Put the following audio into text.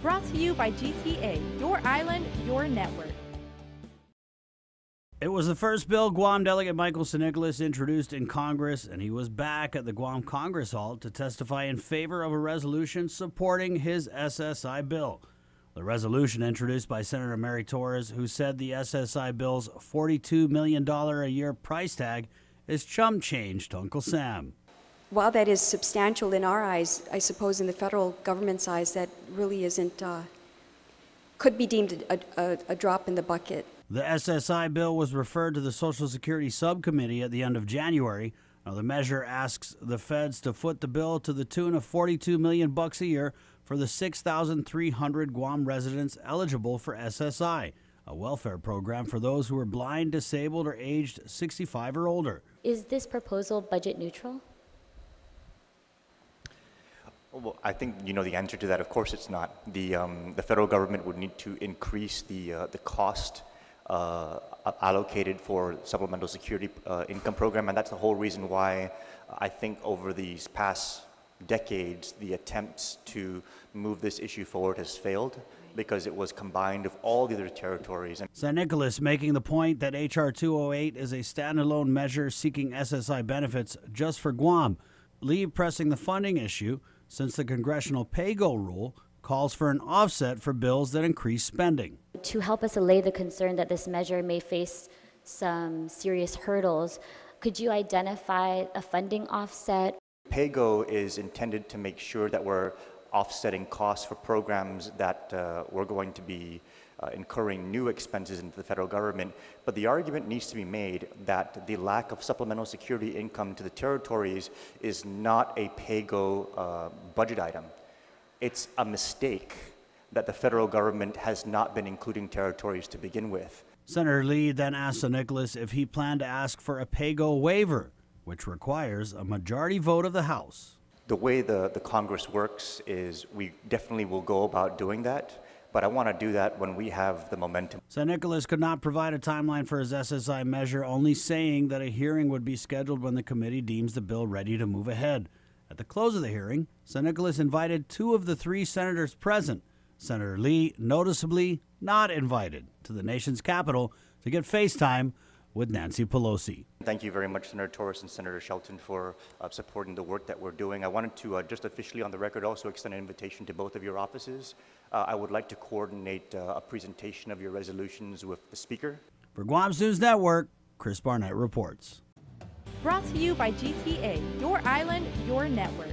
Brought to you by GTA, your island, your network. It was the first bill Guam delegate Michael San Nicolas introduced in Congress, and he was back at the Guam Congress Hall to testify in favor of a resolution supporting his SSI bill. The resolution introduced by Senator Mary Torres, who said the SSI bill's $42 million a year price tag is chump change to Uncle Sam. While that is substantial in our eyes, I suppose in the federal government's eyes that really isn't, could be deemed a drop in the bucket. The SSI bill was referred to the Social Security Subcommittee at the end of January. Now, the measure asks the feds to foot the bill to the tune of $42 million a year for the 6,300 Guam residents eligible for SSI, a welfare program for those who are blind, disabled, or aged 65 or older. Is this proposal budget neutral? Well, I think you know the answer to that. Of course, it's not. The federal government would need to increase the cost allocated for supplemental security income program, and that's the whole reason why I think over these past decades the attempts to move this issue forward has failed, because it was combined of all the other territories. San Nicolas making the point that H.R. 208 is a standalone measure seeking SSI benefits just for Guam. Lee pressing the funding issue, since the congressional pay-go rule calls for an offset for bills that increase spending. To help us allay the concern that this measure may face some serious hurdles, could you identify a funding offset? Pay-go is intended to make sure that we're offsetting costs for programs that we're going to be incurring new expenses into the federal government. But the argument needs to be made that the lack of supplemental security income to the territories is not a pay-go budget item. It's a mistake that the federal government has not been including territories to begin with. Senator Lee then asked San Nicolas if he planned to ask for a pay-go waiver, which requires a majority vote of the House. The way the Congress works is we definitely will go about doing that, but I want to do that when we have the momentum. San Nicolas could not provide a timeline for his SSI measure, only saying that a hearing would be scheduled when the committee deems the bill ready to move ahead. At the close of the hearing, San Nicolas invited 2 of the 3 senators present. Senator Lee, noticeably not invited to the nation's capital to get FaceTime with Nancy Pelosi. Thank you very much, Senator Torres and Senator Shelton, for supporting the work that we're doing. I wanted to just officially on the record also extend an invitation to both of your offices. I would like to coordinate a presentation of your resolutions with the Speaker. For Guam's News Network, Chris Barnett reports. Brought to you by GTA, your island, your network.